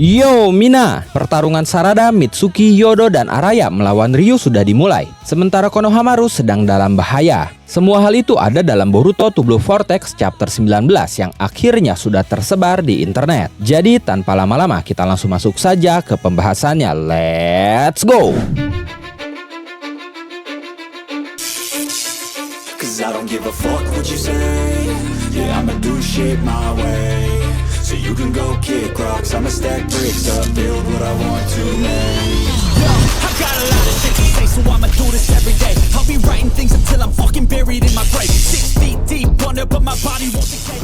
Yo Mina, pertarungan Sarada, Mitsuki, Yodo, dan Araya melawan Ryu sudah dimulai. Sementara Konohamaru sedang dalam bahaya. Semua hal itu ada dalam Boruto To Blue Vortex chapter 19 yang akhirnya sudah tersebar di internet. Jadi tanpa lama-lama kita langsung masuk saja ke pembahasannya. Let's go! Cause I don't give a fuck what you say. Yeah, I'ma do shit my way. So you can go kick rocks, I'ma stack bricks up, build what I want to make. Yo, I got a lot of shit to say, so I'ma do this every day. I'll be writing things until I'm fucking buried in my grave. 6 feet deep under, but my body won't decay.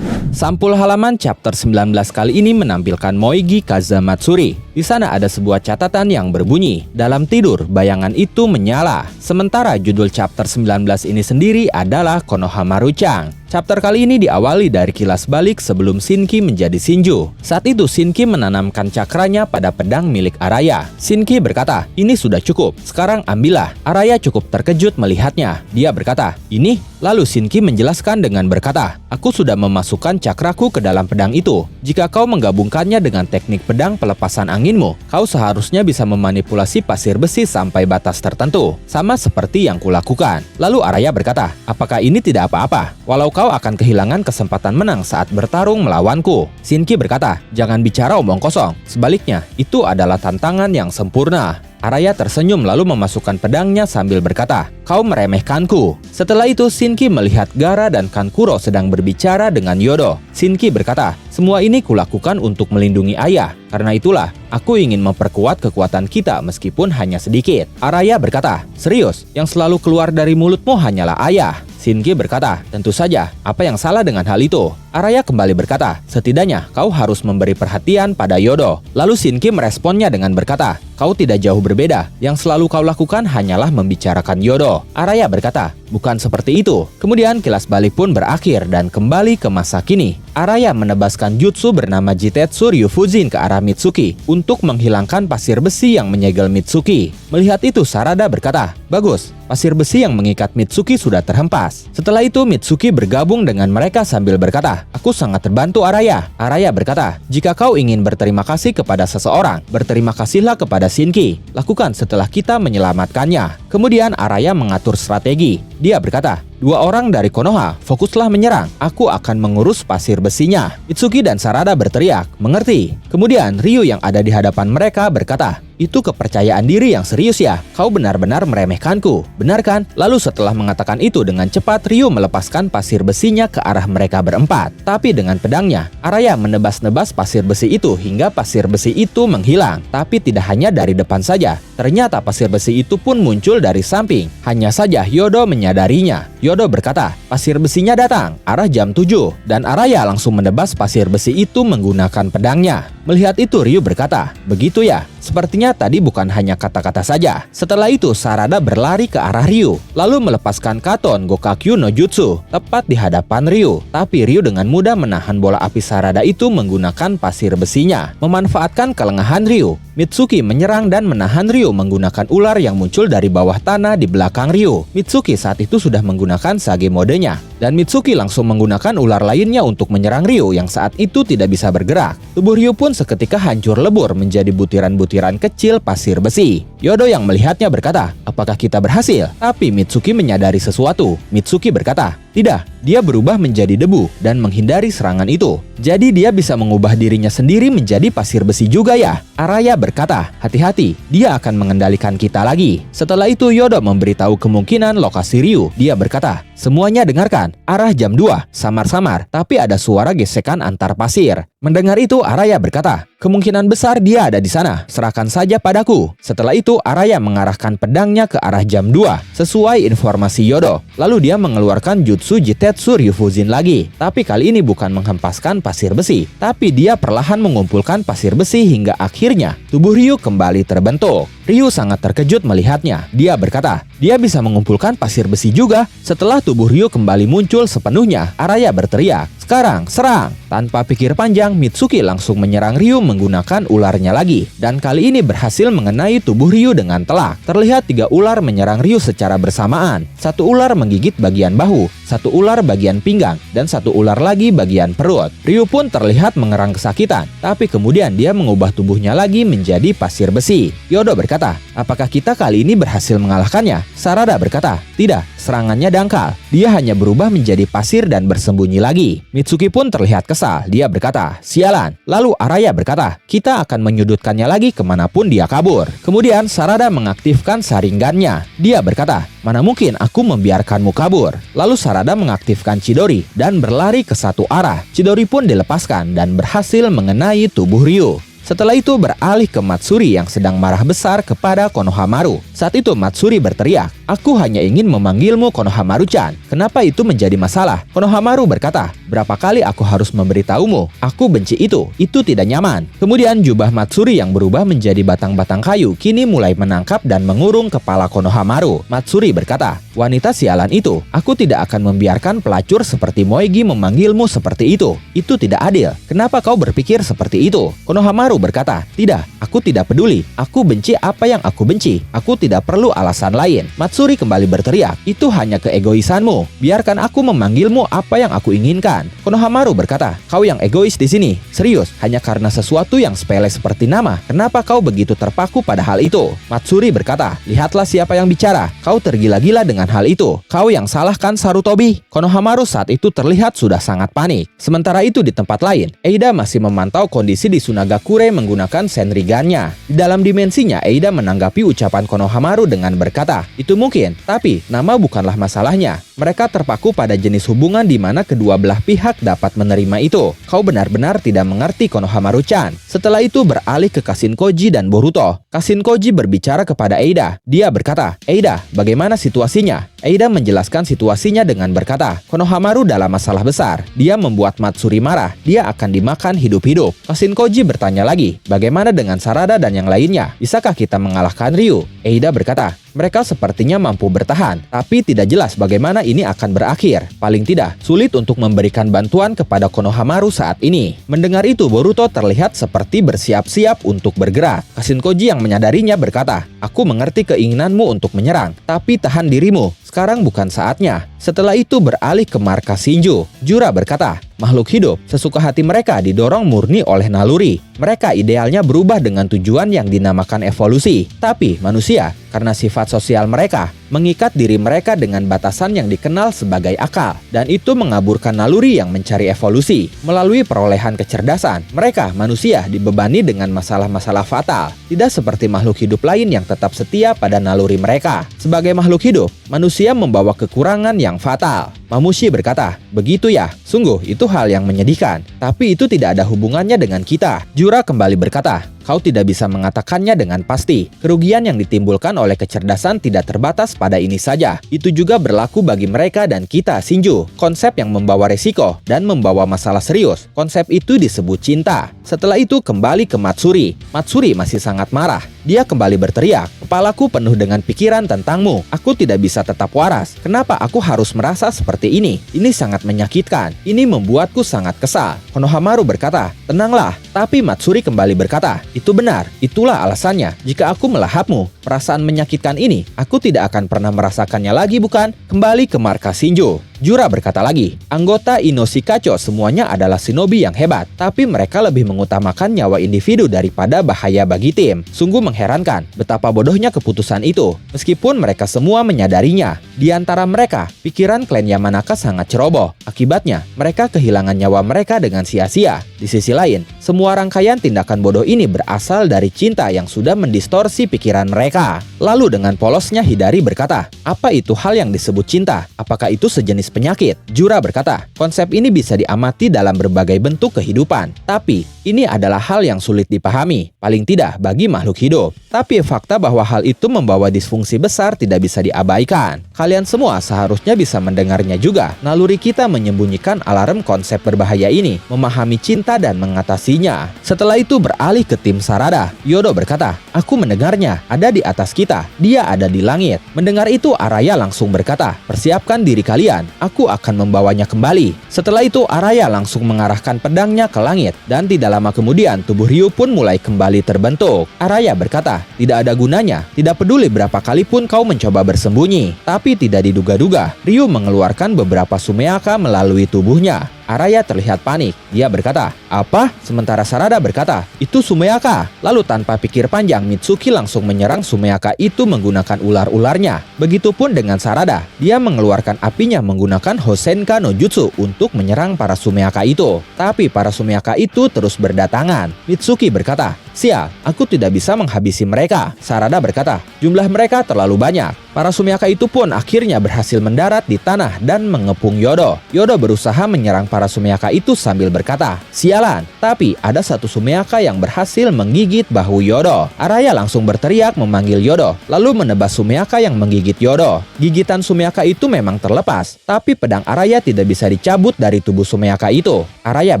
Sampul halaman chapter 19 kali ini menampilkan Moigi Kazamatsuri. Di sana ada sebuah catatan yang berbunyi, dalam tidur bayangan itu menyala. Sementara judul chapter 19 ini sendiri adalah Konohamaru-chan. Chapter kali ini diawali dari kilas balik sebelum Shinki menjadi Shinju. Saat itu Shinki menanamkan cakranya pada pedang milik Araya. Shinki berkata, ini sudah cukup, sekarang ambillah. Araya cukup terkejut melihatnya. Dia berkata, ini? Lalu Shinki menjelaskan dengan berkata, aku sudah memasukkan cakraku ke dalam pedang itu. Jika kau menggabungkannya dengan teknik pedang pelepasan anginmu, kau seharusnya bisa memanipulasi pasir besi sampai batas tertentu. Sama seperti yang kulakukan. Lalu Araya berkata, apakah ini tidak apa-apa? Walau kau akan kehilangan kesempatan menang saat bertarung melawanku. Shinki berkata, jangan bicara omong kosong. Sebaliknya, itu adalah tantangan yang sempurna. Araya tersenyum lalu memasukkan pedangnya sambil berkata, kau meremehkanku. Setelah itu Shinki melihat Gaara dan Kankuro sedang berbicara dengan Yodo. Shinki berkata, semua ini kulakukan untuk melindungi ayah. Karena itulah, aku ingin memperkuat kekuatan kita meskipun hanya sedikit. Araya berkata, serius, yang selalu keluar dari mulutmu hanyalah ayah. Shinki berkata, tentu saja, apa yang salah dengan hal itu? Araya kembali berkata, setidaknya kau harus memberi perhatian pada Yodo. Lalu Shinki meresponnya dengan berkata, kau tidak jauh berbeda, yang selalu kau lakukan hanyalah membicarakan Yodo. Araya berkata, bukan seperti itu. Kemudian kilas balik pun berakhir dan kembali ke masa kini. Araya menebaskan jutsu bernama Jitetsu Ryufuzin ke arah Mitsuki untuk menghilangkan pasir besi yang menyegel Mitsuki. Melihat itu Sarada berkata, bagus, pasir besi yang mengikat Mitsuki sudah terhempas. Setelah itu Mitsuki bergabung dengan mereka sambil berkata, aku sangat terbantu Araya. Araya berkata, jika kau ingin berterima kasih kepada seseorang, berterima kasihlah kepada Shinki. Lakukan setelah kita menyelamatkannya. Kemudian Araya mengatur strategi. Dia berkata, dua orang dari Konoha, fokuslah menyerang. Aku akan mengurus pasir besinya. Mitsuki dan Sarada berteriak, mengerti. Kemudian Ryu yang ada di hadapan mereka berkata, itu kepercayaan diri yang serius ya. Kau benar-benar meremehkanku, benar kan? Lalu setelah mengatakan itu dengan cepat, Ryu melepaskan pasir besinya ke arah mereka berempat. Tapi dengan pedangnya, Araya menebas-nebas pasir besi itu hingga pasir besi itu menghilang. Tapi tidak hanya dari depan saja. Ternyata pasir besi itu pun muncul dari samping. Hanya saja Yodo menyadarinya. Yodo berkata, pasir besinya datang, arah jam 7. Dan Araya langsung menebas pasir besi itu menggunakan pedangnya. Melihat itu Ryu berkata, begitu ya? Sepertinya tadi bukan hanya kata-kata saja. Setelah itu Sarada berlari ke arah Ryu, lalu melepaskan Katon Gokakyu no Jutsu tepat di hadapan Ryu. Tapi Ryu dengan mudah menahan bola api Sarada itu menggunakan pasir besinya. Memanfaatkan kelengahan Ryu, Mitsuki menyerang dan menahan Ryu menggunakan ular yang muncul dari bawah tanah di belakang Ryu. Mitsuki saat itu sudah menggunakan Sage modenya, dan Mitsuki langsung menggunakan ular lainnya untuk menyerang Ryu yang saat itu tidak bisa bergerak. Tubuh Ryu pun seketika hancur lebur menjadi butiran-butiran kecil pasir besi. Yodo yang melihatnya berkata, apakah kita berhasil? Tapi Mitsuki menyadari sesuatu. Mitsuki berkata, tidak, dia berubah menjadi debu dan menghindari serangan itu. Jadi dia bisa mengubah dirinya sendiri menjadi pasir besi juga ya? Araya berkata, hati-hati, dia akan mengendalikan kita lagi. Setelah itu Yodo memberitahu kemungkinan lokasi Ryu. Dia berkata, semuanya dengarkan, arah jam 2, samar-samar, tapi ada suara gesekan antar pasir. Mendengar itu Araya berkata, kemungkinan besar dia ada di sana, serahkan saja padaku. Setelah itu Araya mengarahkan pedangnya ke arah jam 2, sesuai informasi Yodo. Lalu dia mengeluarkan jutsu Jitetsu Ryufuzin lagi. Tapi kali ini bukan menghempaskan pasir besi, tapi dia perlahan mengumpulkan pasir besi hingga akhirnya tubuh Ryu kembali terbentuk. Ryu sangat terkejut melihatnya. Dia berkata, dia bisa mengumpulkan pasir besi juga. Setelah tubuh Ryu kembali muncul sepenuhnya, Araya berteriak, sekarang serang. Tanpa pikir panjang, Mitsuki langsung menyerang Ryu menggunakan ularnya lagi. Dan kali ini berhasil mengenai tubuh Ryu dengan telak. Terlihat 3 ular menyerang Ryu secara bersamaan. 1 ular menggigit bagian bahu, 1 ular bagian pinggang, dan 1 ular lagi bagian perut. Ryu pun terlihat mengerang kesakitan, tapi kemudian dia mengubah tubuhnya lagi menjadi pasir besi. Yodo berkata, apakah kita kali ini berhasil mengalahkannya? Sarada berkata, tidak, serangannya dangkal. Dia hanya berubah menjadi pasir dan bersembunyi lagi. Mitsuki pun terlihat kesal. Dia berkata, sialan. Lalu Araya berkata, kita akan menyudutkannya lagi kemanapun dia kabur. Kemudian Sarada mengaktifkan Sharingannya. Dia berkata, mana mungkin aku membiarkanmu kabur. Lalu Sarada mengaktifkan Chidori dan berlari ke satu arah. Chidori pun dilepaskan dan berhasil mengenai tubuh Ryu. Setelah itu beralih ke Matsuri yang sedang marah besar kepada Konohamaru. Saat itu Matsuri berteriak, aku hanya ingin memanggilmu Konohamaru-chan. Kenapa itu menjadi masalah? Konohamaru berkata, berapa kali aku harus memberitahumu? Aku benci itu tidak nyaman. Kemudian jubah Matsuri yang berubah menjadi batang-batang kayu kini mulai menangkap dan mengurung kepala Konohamaru. Matsuri berkata, wanita sialan itu, aku tidak akan membiarkan pelacur seperti Moegi memanggilmu seperti itu. Itu tidak adil. Kenapa kau berpikir seperti itu? Konohamaru berkata, tidak, aku tidak peduli. Aku benci apa yang aku benci. Aku tidak perlu alasan lain. Matsuri kembali berteriak, itu hanya keegoisanmu. Biarkan aku memanggilmu apa yang aku inginkan. Konohamaru berkata, kau yang egois di sini. Serius, hanya karena sesuatu yang sepele seperti nama. Kenapa kau begitu terpaku pada hal itu? Matsuri berkata, lihatlah siapa yang bicara. Kau tergila-gila dengan hal itu. Kau yang salahkan Sarutobi. Konohamaru saat itu terlihat sudah sangat panik. Sementara itu di tempat lain, Eida masih memantau kondisi di Sunagakure menggunakan Senrigannya. Di dalam dimensinya, Eida menanggapi ucapan Konohamaru dengan berkata, itu mungkin, tapi nama bukanlah masalahnya. Mereka terpaku pada jenis hubungan di mana kedua belah pihak dapat menerima itu. Kau benar-benar tidak mengerti Konohamaru-chan. Setelah itu beralih ke Kashinkoji dan Boruto. Kashinkoji berbicara kepada Eida. Dia berkata, Eida, bagaimana situasinya? Eida menjelaskan situasinya dengan berkata, Konohamaru dalam masalah besar. Dia membuat Matsuri marah. Dia akan dimakan hidup-hidup. Kashinkoji bertanya lagi, bagaimana dengan Sarada dan yang lainnya? Bisakah kita mengalahkan Ryu? Eida berkata, mereka sepertinya mampu bertahan, tapi tidak jelas bagaimana ini akan berakhir. Paling tidak, sulit untuk memberikan bantuan kepada Konohamaru saat ini. Mendengar itu, Boruto terlihat seperti bersiap-siap untuk bergerak. Kashinkoji yang menyadarinya berkata, aku mengerti keinginanmu untuk menyerang, tapi tahan dirimu. Sekarang bukan saatnya. Setelah itu beralih ke markas Shinju. Jura berkata, makhluk hidup, sesuka hati mereka didorong murni oleh naluri. Mereka idealnya berubah dengan tujuan yang dinamakan evolusi. Tapi manusia, karena sifat sosial mereka, mengikat diri mereka dengan batasan yang dikenal sebagai akal. Dan itu mengaburkan naluri yang mencari evolusi. Melalui perolehan kecerdasan, mereka, manusia, dibebani dengan masalah-masalah fatal. Tidak seperti makhluk hidup lain yang tetap setia pada naluri mereka. Sebagai makhluk hidup, manusia membawa kekurangan yang fatal. Mamushi berkata, begitu ya, sungguh itu hal yang menyedihkan. Tapi itu tidak ada hubungannya dengan kita. Jura kembali berkata, kau tidak bisa mengatakannya dengan pasti. Kerugian yang ditimbulkan oleh kecerdasan tidak terbatas pada ini saja. Itu juga berlaku bagi mereka dan kita, Shinju. Konsep yang membawa resiko dan membawa masalah serius. Konsep itu disebut cinta. Setelah itu kembali ke Matsuri. Matsuri masih sangat marah. Dia kembali berteriak, kepalaku penuh dengan pikiran tentangmu. Aku tidak bisa tetap waras. Kenapa aku harus merasa seperti ini? Ini sangat menyakitkan. Ini membuatku sangat kesal. Konohamaru berkata, tenanglah. Tapi Matsuri kembali berkata, itu benar. Itulah alasannya. Jika aku melahapmu, perasaan menyakitkan ini, aku tidak akan pernah merasakannya lagi, bukan? Kembali ke markas Shinju. Jura berkata lagi, anggota Inoshikacho semuanya adalah shinobi yang hebat, tapi mereka lebih mengutamakan nyawa individu daripada bahaya bagi tim. Sungguh mengherankan betapa bodohnya keputusan itu, meskipun mereka semua menyadarinya. Di antara mereka, pikiran klan Yamanaka sangat ceroboh. Akibatnya, mereka kehilangan nyawa mereka dengan sia-sia. Di sisi lain, semua rangkaian tindakan bodoh ini berasal dari cinta yang sudah mendistorsi pikiran mereka. Lalu dengan polosnya Hidari berkata, apa itu hal yang disebut cinta? Apakah itu sejenis penyakit? Jura berkata, konsep ini bisa diamati dalam berbagai bentuk kehidupan. Tapi, ini adalah hal yang sulit dipahami, paling tidak bagi makhluk hidup. Tapi fakta bahwa hal itu membawa disfungsi besar tidak bisa diabaikan. Kalian semua seharusnya bisa mendengarnya juga. Naluri kita menyembunyikan alarm konsep berbahaya ini, memahami cinta dan mengatasinya. Setelah itu beralih ke tim Sarada. Yodo berkata, aku mendengarnya. Ada di di atas kita, dia ada di langit. Mendengar itu Araya langsung berkata, persiapkan diri kalian, aku akan membawanya kembali. Setelah itu Araya langsung mengarahkan pedangnya ke langit, dan tidak lama kemudian tubuh Ryu pun mulai kembali terbentuk. Araya berkata, tidak ada gunanya, tidak peduli berapa kali pun kau mencoba bersembunyi. Tapi tidak diduga-duga, Ryu mengeluarkan beberapa sumeaka melalui tubuhnya. Araya terlihat panik. Dia berkata, apa? Sementara Sarada berkata, itu sumeaka. Lalu tanpa pikir panjang, Mitsuki langsung menyerang sumeaka itu menggunakan ular-ularnya. Begitupun dengan Sarada. Dia mengeluarkan apinya menggunakan Hosenka no Jutsu untuk menyerang para sumeaka itu. Tapi para sumeaka itu terus berdatangan. Mitsuki berkata, sial, aku tidak bisa menghabisi mereka. Sarada berkata, jumlah mereka terlalu banyak. Para sumeaka itu pun akhirnya berhasil mendarat di tanah dan mengepung Yodo. Yodo berusaha menyerang para sumeaka itu sambil berkata, sialan. Tapi ada satu sumeaka yang berhasil menggigit bahu Yodo. Araya langsung berteriak memanggil Yodo, lalu menebas sumeaka yang menggigit Yodo. Gigitan sumeaka itu memang terlepas, tapi pedang Araya tidak bisa dicabut dari tubuh sumeaka itu. Araya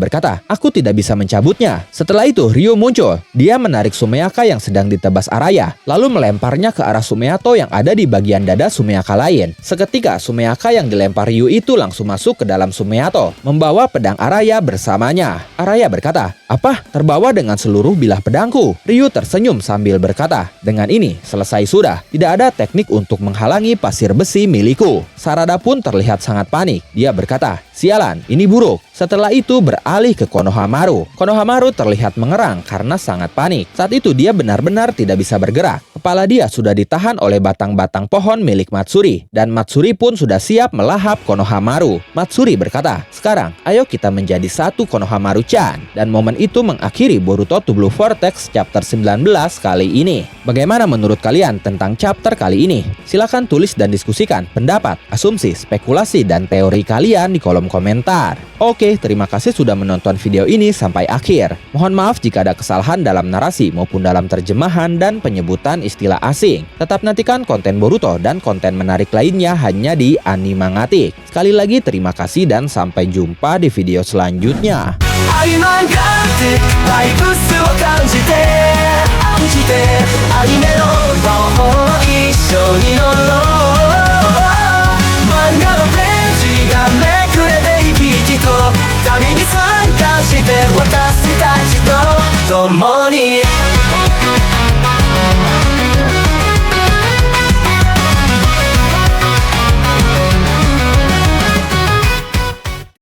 berkata, aku tidak bisa mencabutnya. Setelah itu Ryu muncul. Dia menarik sumeaka yang sedang ditebas Araya, lalu melemparnya ke arah Sumeato yang ada di bagian dada sumeaka lain. Seketika sumeaka yang dilempar Ryu itu langsung masuk ke dalam Sumeato, membawa pedang Araya bersamanya. Araya berkata, apa? Terbawa dengan seluruh bilah pedangku. Ryu tersenyum sambil berkata, dengan ini selesai sudah. Tidak ada teknik untuk menghalangi pasir besi milikku. Sarada pun terlihat sangat panik. Dia berkata, sialan, ini buruk. Setelah itu beralih ke Konohamaru. Konohamaru terlihat mengerang karena sangat panik. Saat itu dia benar-benar tidak bisa bergerak. Kepala dia sudah ditahan oleh batang-batang pohon milik Matsuri. Dan Matsuri pun sudah siap melahap Konohamaru. Matsuri berkata, sekarang ayo kita menjadi satu Konohamaru-chan. Dan momen itu mengakhiri Boruto to Blue Vortex chapter 19 kali ini. Bagaimana menurut kalian tentang chapter kali ini? Silahkan tulis dan diskusikan pendapat, asumsi, spekulasi, dan teori kalian di kolom komentar. Oke, terima kasih sudah menonton video ini sampai akhir. Mohon maaf jika ada kesalahan dalam narasi maupun dalam terjemahan dan penyebutan istilah asing. Tetap nantikan konten Boruto dan konten menarik lainnya hanya di Animangatik. Sekali lagi terima kasih dan sampai jumpa di video selanjutnya. アニマンガってバイブスを感じてアニメの魔法一緒に乗ろう漫画のページがめくれて生き生きと旅に参加して私たちと共に